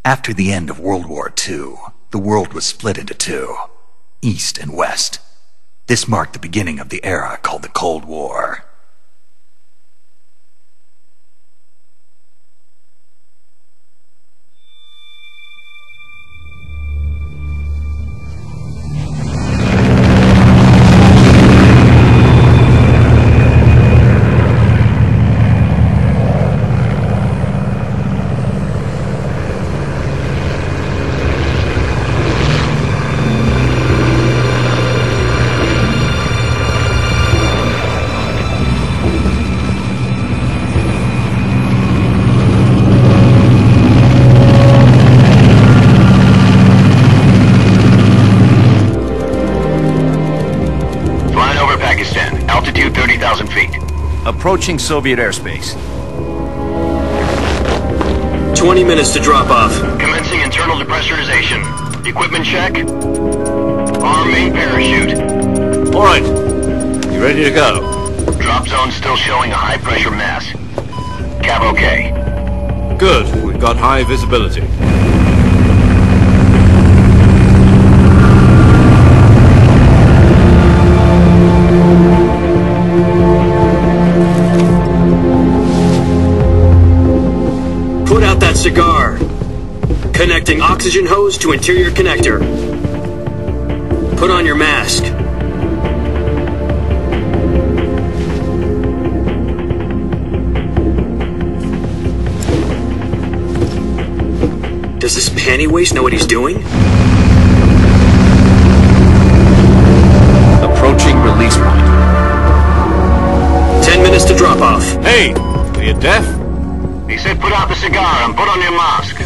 After the end of World War II, the world was split into two, East and West. This marked the beginning of the era called the Cold War. Altitude 30,000 feet. Approaching Soviet airspace. 20 minutes to drop off. Commencing internal depressurization. Equipment check. Arm main parachute. All right. You ready to go? Drop zone still showing a high pressure mass. Cab okay. Good. We've got high visibility. Put out that cigar. Connecting oxygen hose to interior connector. Put on your mask. Does this panty waste know what he's doing? Approaching release point. 10 minutes to drop off. Hey! Are you deaf? He said put out the cigar and put on your mask.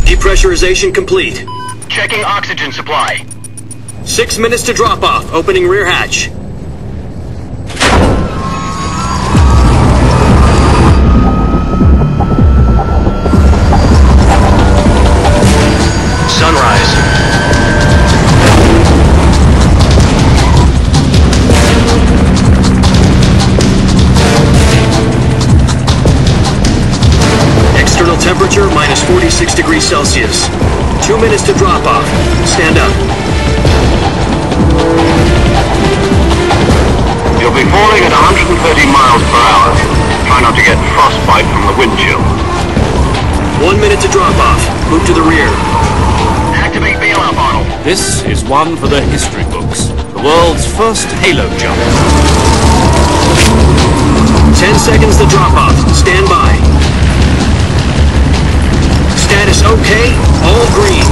Depressurization complete. Checking oxygen supply. 6 minutes to drop off. Opening rear hatch. Sunrise. External temperature minus 46 degrees Celsius. 2 minutes to drop off. Stand up. You'll be falling at 130 miles per hour. Try not to get frostbite from the wind chill. 1 minute to drop off. Move to the rear. Activate bailout model. This is one for the history books. The world's first halo jump. 10 seconds to drop off. Stand by. Status okay. All green.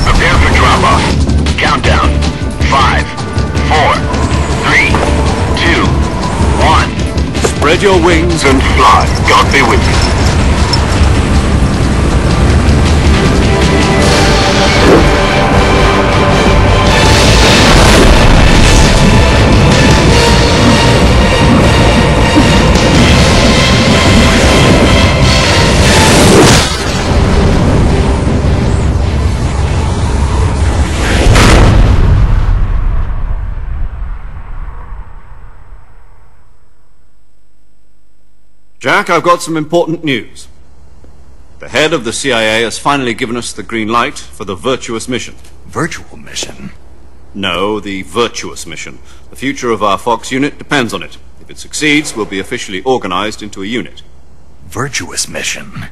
Prepare for drop off. Countdown. 5, 4, 3, 2, 1. Spread your wings And fly. God be with you. Jack, I've got some important news. The head of the CIA has finally given us the green light for the Virtuous mission. Virtual mission? No, the Virtuous mission. The future of our Fox unit depends on it. If it succeeds, we'll be officially organized into a unit. Virtuous mission?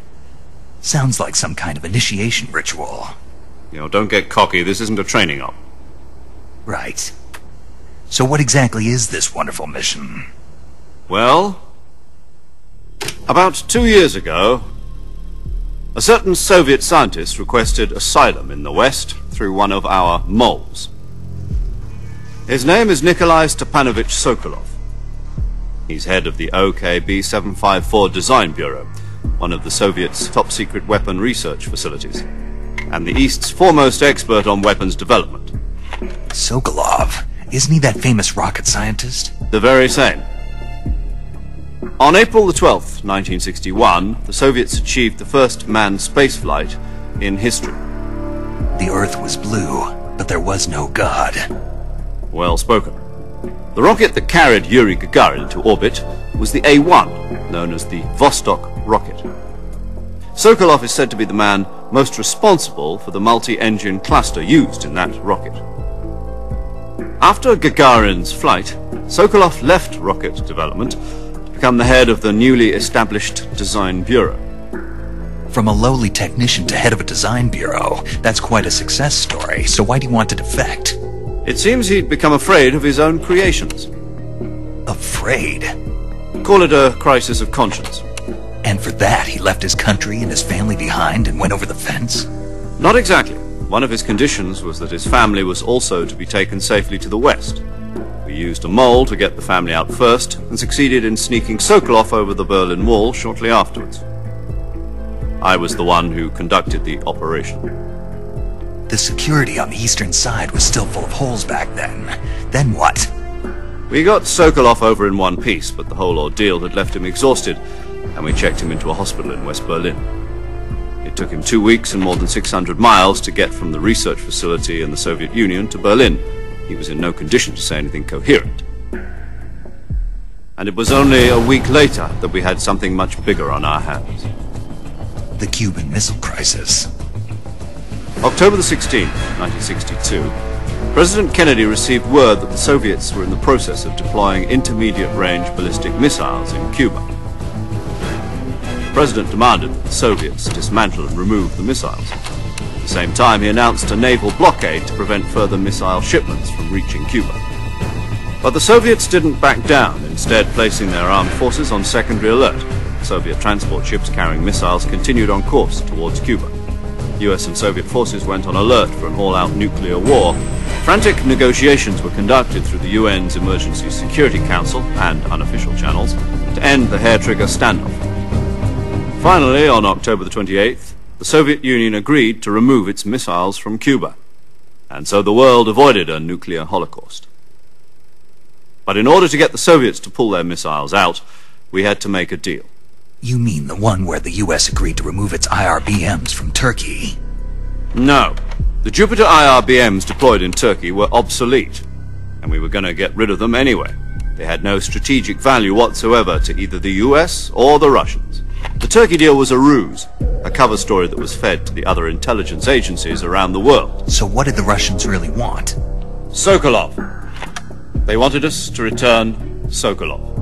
Sounds like some kind of initiation ritual. You know, don't get cocky. This isn't a training op. Right. So what exactly is this wonderful mission? Well, about 2 years ago, a certain Soviet scientist requested asylum in the West through one of our moles. His name is Nikolai Stepanovich Sokolov. He's head of the OKB 754 Design Bureau, one of the Soviets' top-secret weapon research facilities, and the East's foremost expert on weapons development. Sokolov? Isn't he that famous rocket scientist? The very same. On April the 12th, 1961, the Soviets achieved the first manned spaceflight in history. The Earth was blue, but there was no God. Well spoken. The rocket that carried Yuri Gagarin into orbit was the A-1, known as the Vostok rocket. Sokolov is said to be the man most responsible for the multi-engine cluster used in that rocket. After Gagarin's flight, Sokolov left rocket development to become the head of the newly established Design Bureau. From a lowly technician to head of a design bureau, that's quite a success story, so why do you want to defect? It seems he'd become afraid of his own creations. Afraid? Call it a crisis of conscience. And for that, he left his country and his family behind and went over the fence? Not exactly. One of his conditions was that his family was also to be taken safely to the west. We used a mole to get the family out first and succeeded in sneaking Sokolov over the Berlin Wall shortly afterwards. I was the one who conducted the operation. The security on the eastern side was still full of holes back then. Then what? We got Sokolov over in one piece, but the whole ordeal had left him exhausted, and we checked him into a hospital in West Berlin. It took him 2 weeks and more than 600 miles to get from the research facility in the Soviet Union to Berlin. He was in no condition to say anything coherent. And it was only a week later that we had something much bigger on our hands. The Cuban Missile Crisis. October the 16th, 1962, President Kennedy received word that the Soviets were in the process of deploying intermediate-range ballistic missiles in Cuba. The President demanded that the Soviets dismantle and remove the missiles. At the same time, he announced a naval blockade to prevent further missile shipments from reaching Cuba. But the Soviets didn't back down, instead placing their armed forces on secondary alert. Soviet transport ships carrying missiles continued on course towards Cuba. US and Soviet forces went on alert for an all-out nuclear war. Frantic negotiations were conducted through the UN's Emergency Security Council and unofficial channels to end the hair-trigger standoff. Finally, on October the 28th, the Soviet Union agreed to remove its missiles from Cuba, and so the world avoided a nuclear holocaust. But in order to get the Soviets to pull their missiles out, we had to make a deal. You mean the one where the US agreed to remove its IRBMs from Turkey? No. The Jupiter IRBMs deployed in Turkey were obsolete, and we were going to get rid of them anyway. They had no strategic value whatsoever to either the US or the Russians. The Turkey deal was a ruse, a cover story that was fed to the other intelligence agencies around the world. So what did the Russians really want? Sokolov. They wanted us to return Sokolov.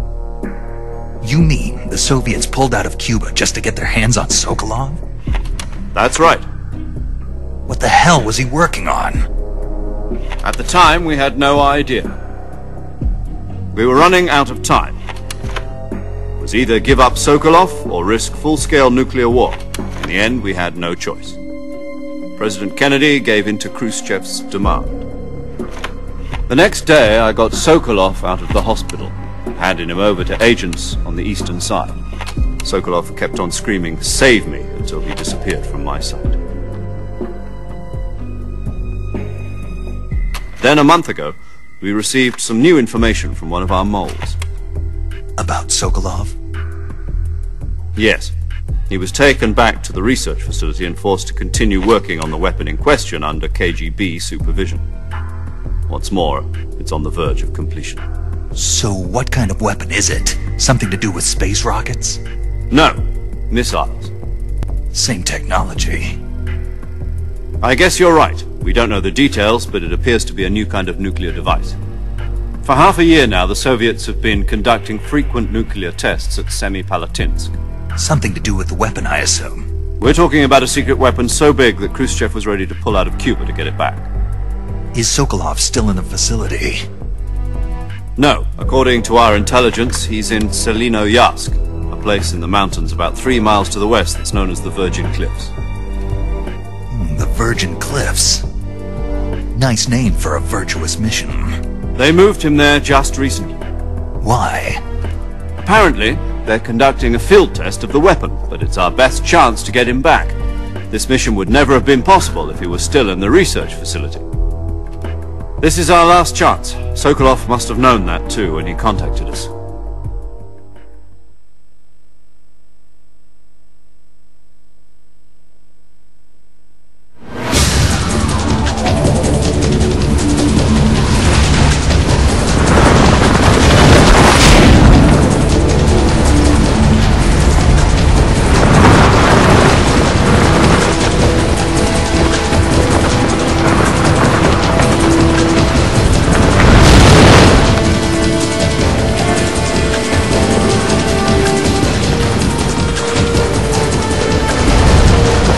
You mean the Soviets pulled out of Cuba just to get their hands on Sokolov? That's right. What the hell was he working on? At the time, we had no idea. We were running out of time. It was either give up Sokolov or risk full-scale nuclear war. In the end, we had no choice. President Kennedy gave in to Khrushchev's demand. The next day, I got Sokolov out of the hospital, handing him over to agents on the eastern side. Sokolov kept on screaming, "Save me," until he disappeared from my sight. Then a month ago, we received some new information from one of our moles. About Sokolov? Yes. He was taken back to the research facility and forced to continue working on the weapon in question under KGB supervision. What's more, it's on the verge of completion. So what kind of weapon is it? Something to do with space rockets? No, missiles. Same technology. I guess you're right. We don't know the details, but it appears to be a new kind of nuclear device. For half a year now, the Soviets have been conducting frequent nuclear tests at Semipalatinsk. Something to do with the weapon, I assume. We're talking about a secret weapon so big that Khrushchev was ready to pull out of Cuba to get it back. Is Sokolov still in the facility? No. According to our intelligence, he's in Selinoyarsk, a place in the mountains about 3 miles to the west that's known as the Virgin Cliffs. The Virgin Cliffs. Nice name for a virtuous mission. They moved him there just recently. Why? Apparently, they're conducting a field test of the weapon, but it's our best chance to get him back. This mission would never have been possible if he was still in the research facility. This is our last chance. Sokolov must have known that too when he contacted us.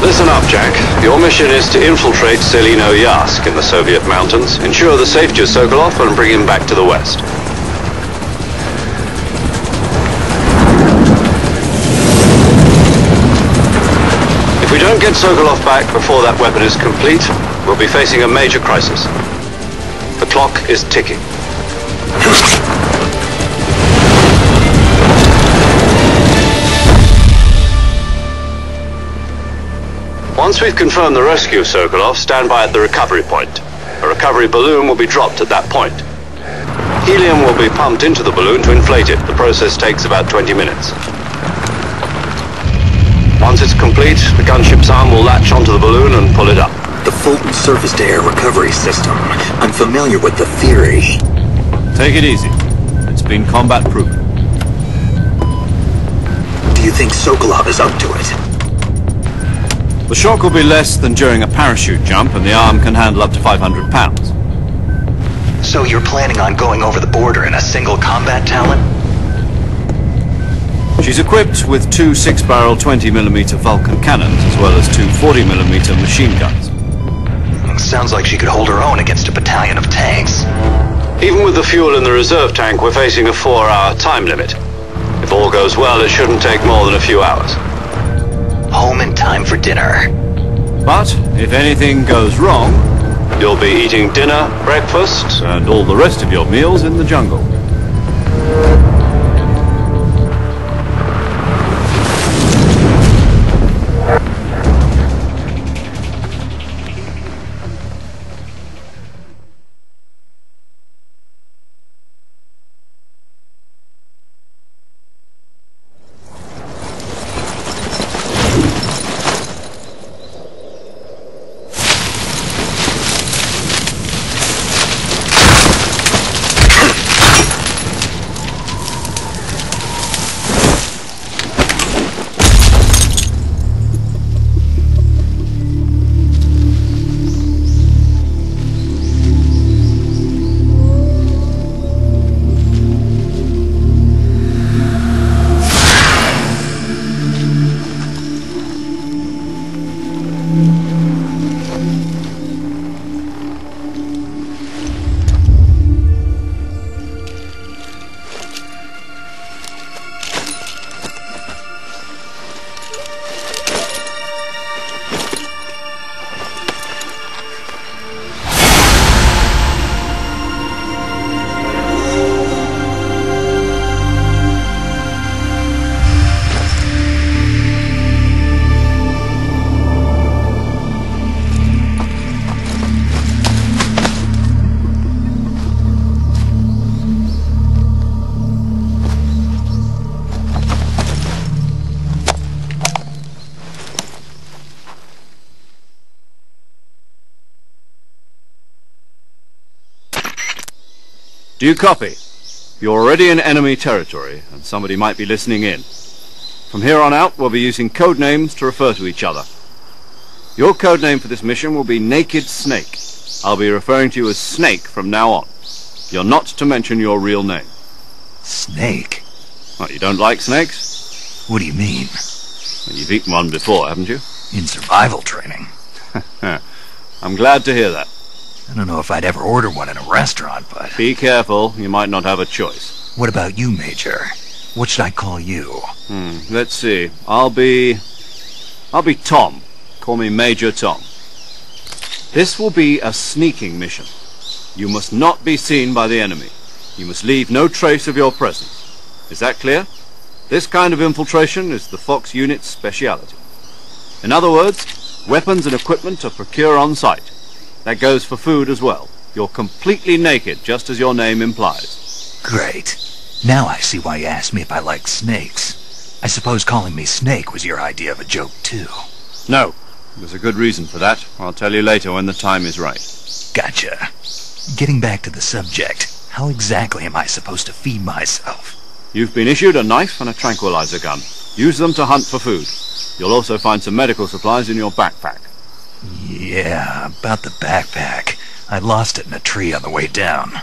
Listen up, Jack. Your mission is to infiltrate Selino Yask in the Soviet mountains, ensure the safety of Sokolov, and bring him back to the West. If we don't get Sokolov back before that weapon is complete, we'll be facing a major crisis. The clock is ticking. Once we've confirmed the rescue of Sokolov, stand by at the recovery point. A recovery balloon will be dropped at that point. Helium will be pumped into the balloon to inflate it. The process takes about 20 minutes. Once it's complete, the gunship's arm will latch onto the balloon and pull it up. The Fulton surface-to-air recovery system. I'm familiar with the theory. Take it easy. It's been combat-proven. Do you think Sokolov is up to it? The shock will be less than during a parachute jump, and the arm can handle up to 500 pounds. So you're planning on going over the border in a single combat talent? She's equipped with two 6-barrel 20mm Vulcan cannons, as well as two 40mm machine guns. Sounds like she could hold her own against a battalion of tanks. Even with the fuel in the reserve tank, we're facing a 4-hour time limit. If all goes well, it shouldn't take more than a few hours. Home in time for dinner. But if anything goes wrong, you'll be eating dinner, breakfast, and all the rest of your meals in the jungle. Do you copy? You're already in enemy territory, and somebody might be listening in. From here on out, we'll be using code names to refer to each other. Your code name for this mission will be Naked Snake. I'll be referring to you as Snake from now on. You're not to mention your real name. Snake? What, you don't like snakes? What do you mean? Well, you've eaten one before, haven't you? In survival training. I'm glad to hear that. I don't know if I'd ever order one in a restaurant, but... Be careful, you might not have a choice. What about you, Major? What should I call you? Let's see. I'll be Tom. Call me Major Tom. This will be a sneaking mission. You must not be seen by the enemy. You must leave no trace of your presence. Is that clear? This kind of infiltration is the Fox unit's speciality. In other words, weapons and equipment are procured on site. That goes for food as well. You're completely naked, just as your name implies. Great. Now I see why you asked me if I like snakes. I suppose calling me Snake was your idea of a joke, too. No. There's a good reason for that. I'll tell you later when the time is right. Gotcha. Getting back to the subject, how exactly am I supposed to feed myself? You've been issued a knife and a tranquilizer gun. Use them to hunt for food. You'll also find some medical supplies in your backpack. Yeah, about the backpack. I lost it in a tree on the way down.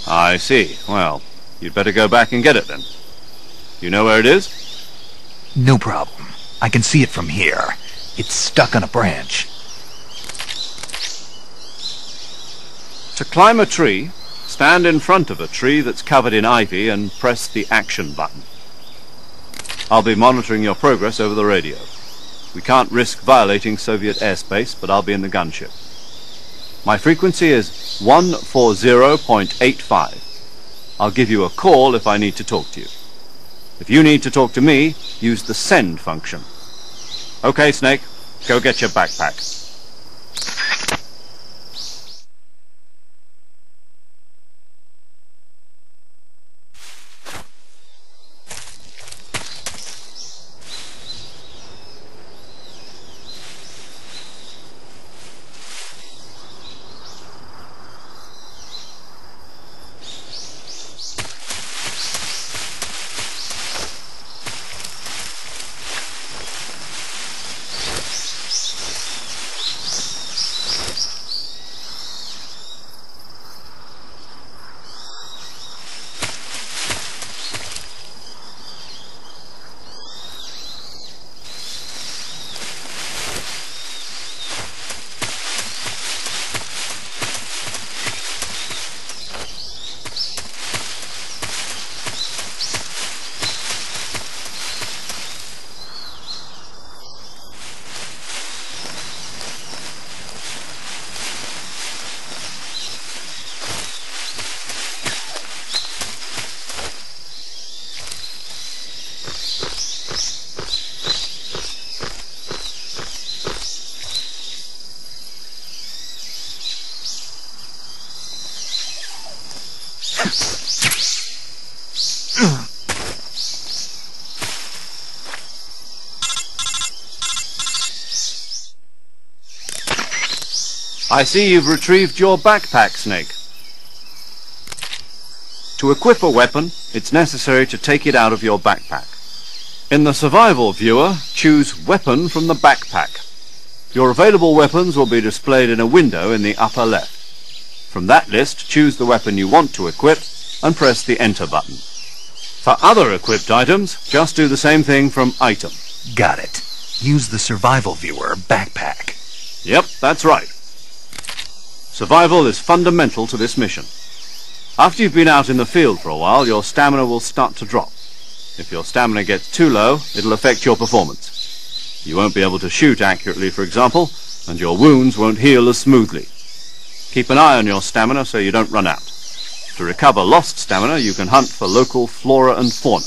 I see. Well, you'd better go back and get it then. You know where it is? No problem. I can see it from here. It's stuck on a branch. To climb a tree, stand in front of a tree that's covered in ivy and press the action button. I'll be monitoring your progress over the radio. We can't risk violating Soviet airspace, but I'll be in the gunship. My frequency is 140.85. I'll give you a call if I need to talk to you. If you need to talk to me, use the send function. Okay, Snake, go get your backpack. I see you've retrieved your backpack, Snake. To equip a weapon, it's necessary to take it out of your backpack. In the survival viewer, choose Weapon from the backpack. Your available weapons will be displayed in a window in the upper left. From that list, choose the weapon you want to equip and press the Enter button. For other equipped items, just do the same thing from Item. Got it. Use the survival viewer backpack. Yep, that's right. Survival is fundamental to this mission. After you've been out in the field for a while, your stamina will start to drop. If your stamina gets too low, it'll affect your performance. You won't be able to shoot accurately, for example, and your wounds won't heal as smoothly. Keep an eye on your stamina so you don't run out. To recover lost stamina, you can hunt for local flora and fauna.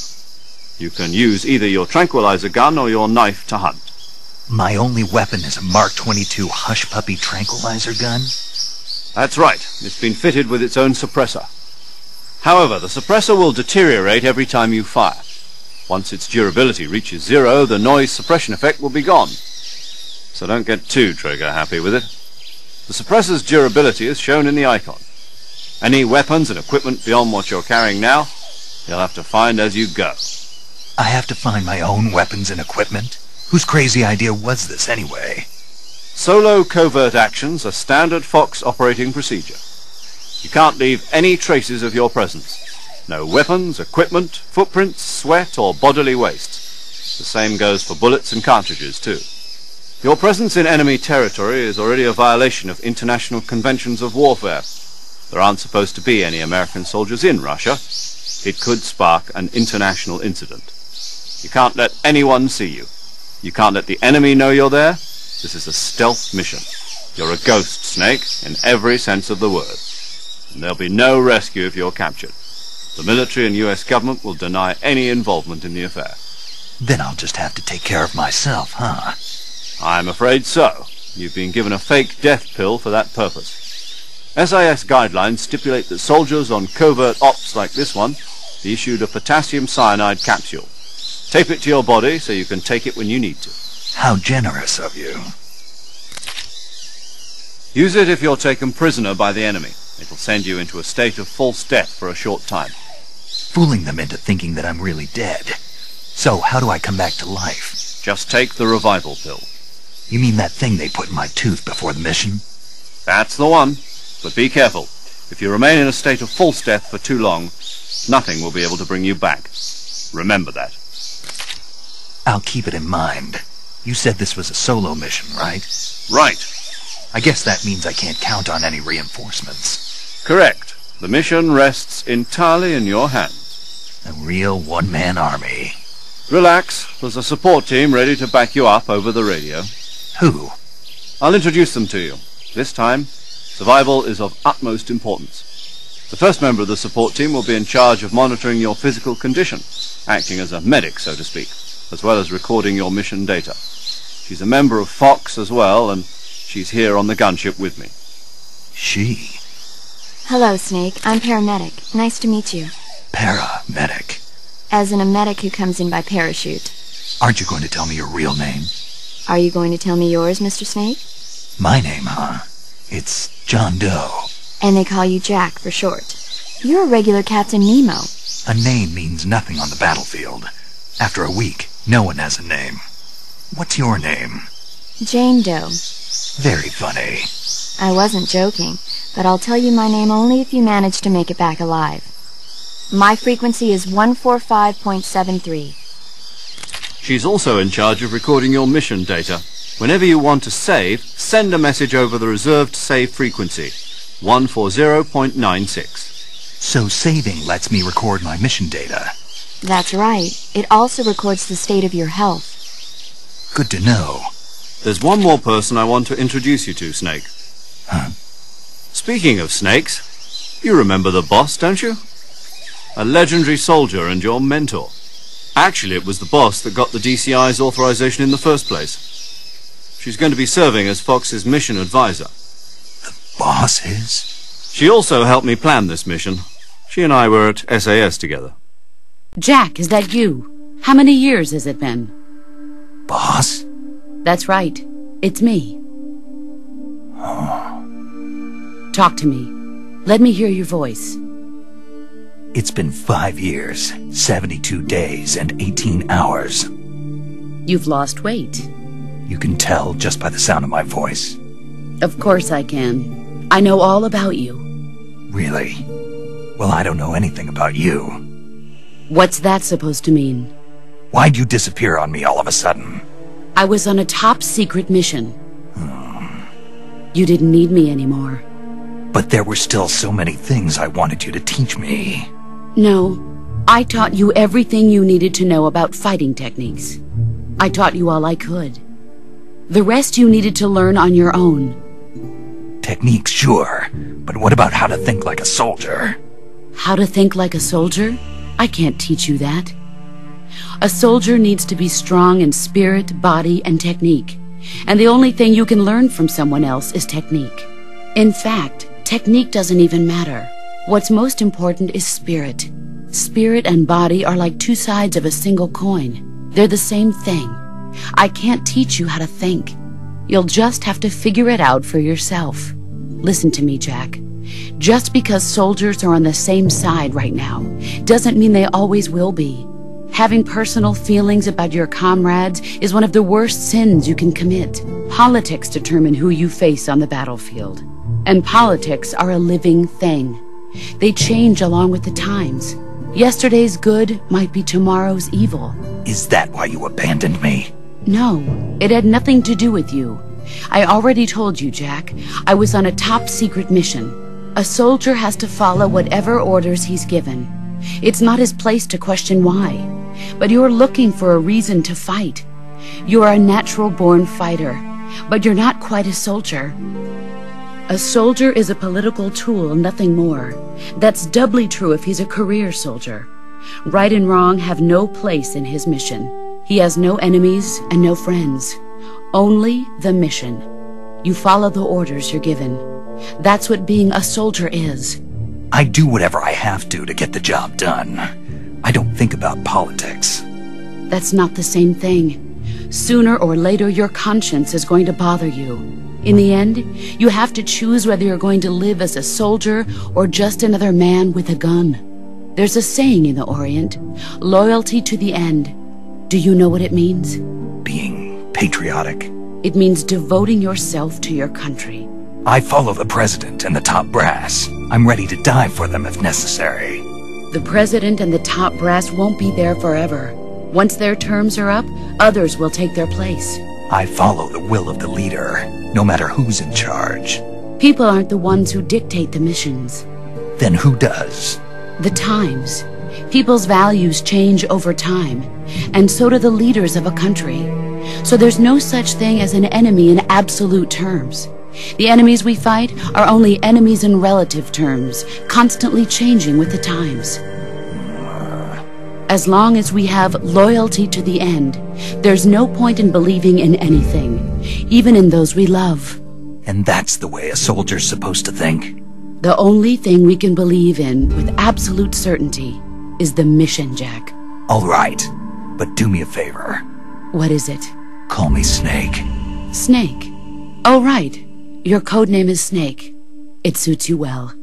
You can use either your tranquilizer gun or your knife to hunt. My only weapon is a Mark 22 Hush Puppy tranquilizer gun? That's right. It's been fitted with its own suppressor. However, the suppressor will deteriorate every time you fire. Once its durability reaches 0, the noise suppression effect will be gone. So don't get too trigger happy with it. The suppressor's durability is shown in the icon. Any weapons and equipment beyond what you're carrying now, you'll have to find as you go. I have to find my own weapons and equipment? Whose crazy idea was this anyway? Solo covert actions are standard Fox operating procedure. You can't leave any traces of your presence. No weapons, equipment, footprints, sweat, or bodily waste. The same goes for bullets and cartridges, too. Your presence in enemy territory is already a violation of international conventions of warfare. There aren't supposed to be any American soldiers in Russia. It could spark an international incident. You can't let anyone see you. You can't let the enemy know you're there. This is a stealth mission. You're a ghost, Snake, in every sense of the word. And there'll be no rescue if you're captured. The military and US government will deny any involvement in the affair. Then I'll just have to take care of myself, huh? I'm afraid so. You've been given a fake death pill for that purpose. SIS guidelines stipulate that soldiers on covert ops like this one be issued a potassium cyanide capsule. Tape it to your body so you can take it when you need to. How generous of you. Use it if you're taken prisoner by the enemy. It'll send you into a state of false death for a short time. Fooling them into thinking that I'm really dead. So, how do I come back to life? Just take the revival pill. You mean that thing they put in my tooth before the mission? That's the one. But be careful. If you remain in a state of false death for too long, nothing will be able to bring you back. Remember that. I'll keep it in mind. You said this was a solo mission, right? Right. I guess that means I can't count on any reinforcements. Correct. The mission rests entirely in your hands. A real one-man army. Relax. There's a support team ready to back you up over the radio. Who? I'll introduce them to you. This time, survival is of utmost importance. The first member of the support team will be in charge of monitoring your physical condition, acting as a medic, so to speak, as well as recording your mission data. She's a member of Fox as well, and she's here on the gunship with me. She? Hello, Snake. I'm paramedic. Nice to meet you. Paramedic. As in a medic who comes in by parachute. Aren't you going to tell me your real name? Are you going to tell me yours, Mr. Snake? My name, huh? It's John Doe. And they call you Jack for short. You're a regular Captain Nemo. A name means nothing on the battlefield. After a week, no one has a name. What's your name? Jane Doe. Very funny. I wasn't joking, but I'll tell you my name only if you manage to make it back alive. My frequency is 145.73. She's also in charge of recording your mission data. Whenever you want to save, send a message over the reserved save frequency, 140.96. So saving lets me record my mission data. That's right. It also records the state of your health. Good to know. There's one more person I want to introduce you to, Snake. Huh? Speaking of snakes, you remember the boss, don't you? A legendary soldier and your mentor. Actually, it was the boss that got the DCI's authorization in the first place. She's going to be serving as Fox's mission advisor. The boss is? She also helped me plan this mission. She and I were at SAS together. Jack, is that you? How many years has it been? Boss? That's right. It's me. Oh. Talk to me. Let me hear your voice. It's been 5 years, 72 days, and 18 hours. You've lost weight. You can tell just by the sound of my voice. Of course I can. I know all about you. Really? Well, I don't know anything about you. What's that supposed to mean? Why'd you disappear on me all of a sudden? I was on a top-secret mission. You didn't need me anymore. But there were still so many things I wanted you to teach me. No, I taught you everything you needed to know about fighting techniques. I taught you all I could. The rest you needed to learn on your own. Techniques, sure. But what about how to think like a soldier? How to think like a soldier? I can't teach you that. A soldier needs to be strong in spirit, body, and technique. And the only thing you can learn from someone else is technique. In fact, technique doesn't even matter. What's most important is spirit. Spirit and body are like two sides of a single coin. They're the same thing. I can't teach you how to think. You'll just have to figure it out for yourself. Listen to me, Jack. Just because soldiers are on the same side right now doesn't mean they always will be. Having personal feelings about your comrades is one of the worst sins you can commit. Politics determine who you face on the battlefield. And politics are a living thing. They change along with the times. Yesterday's good might be tomorrow's evil. Is that why you abandoned me? No, it had nothing to do with you. I already told you, Jack. I was on a top-secret mission. A soldier has to follow whatever orders he's given. It's not his place to question why. But you're looking for a reason to fight. You're a natural-born fighter, but you're not quite a soldier. A soldier is a political tool, nothing more. That's doubly true if he's a career soldier. Right and wrong have no place in his mission. He has no enemies and no friends. Only the mission. You follow the orders you're given. That's what being a soldier is. I do whatever I have to get the job done. I don't think about politics. That's not the same thing. Sooner or later, your conscience is going to bother you. In the end, you have to choose whether you're going to live as a soldier or just another man with a gun. There's a saying in the Orient, loyalty to the end. Do you know what it means? Being patriotic. It means devoting yourself to your country. I follow the president and the top brass. I'm ready to die for them if necessary. The president and the top brass won't be there forever. Once their terms are up, others will take their place. I follow the will of the leader, no matter who's in charge. People aren't the ones who dictate the missions. Then who does? The times. People's values change over time, and so do the leaders of a country. So there's no such thing as an enemy in absolute terms. The enemies we fight are only enemies in relative terms, constantly changing with the times. As long as we have loyalty to the end, there's no point in believing in anything, even in those we love. And that's the way a soldier's supposed to think? The only thing we can believe in with absolute certainty is the mission, Jack. All right, but do me a favor. What is it? Call me Snake. Snake. Oh, right. Your codename is Snake. It suits you well.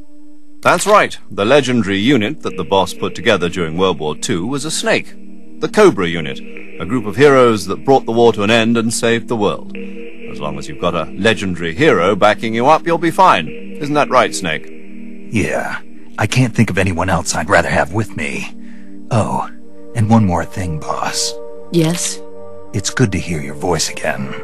That's right. The legendary unit that the boss put together during World War II was a snake. The Cobra unit, a group of heroes that brought the war to an end and saved the world. As long as you've got a legendary hero backing you up, you'll be fine. Isn't that right, Snake? Yeah, I can't think of anyone else I'd rather have with me. Oh, and one more thing, boss. Yes? It's good to hear your voice again.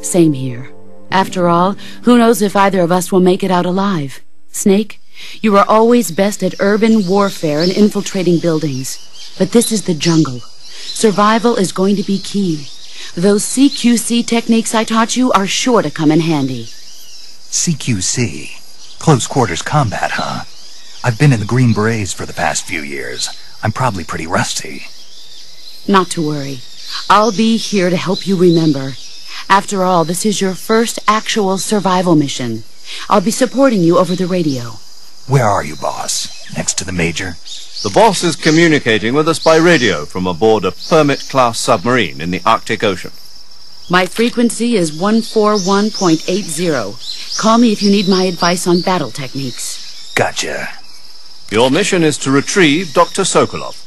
Same here. After all, who knows if either of us will make it out alive? Snake, you are always best at urban warfare and infiltrating buildings. But this is the jungle. Survival is going to be key. Those CQC techniques I taught you are sure to come in handy. CQC? Close quarters combat, huh? I've been in the Green Berets for the past few years. I'm probably pretty rusty. Not to worry. I'll be here to help you remember. After all, this is your first actual survival mission. I'll be supporting you over the radio. Where are you, boss? Next to the Major? The boss is communicating with us by radio from aboard a Permit-class submarine in the Arctic Ocean. My frequency is 141.80. Call me if you need my advice on battle techniques. Gotcha. Your mission is to retrieve Dr. Sokolov.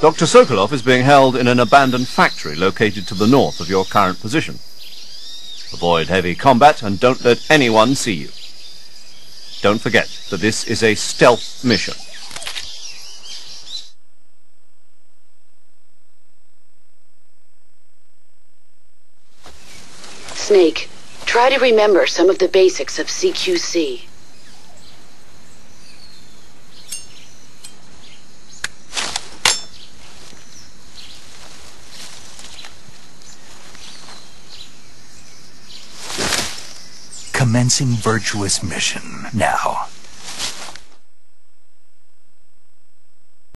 Dr. Sokolov is being held in an abandoned factory located to the north of your current position. Avoid heavy combat and don't let anyone see you. Don't forget that this is a stealth mission. Snake, try to remember some of the basics of CQC. Commencing virtuous mission now.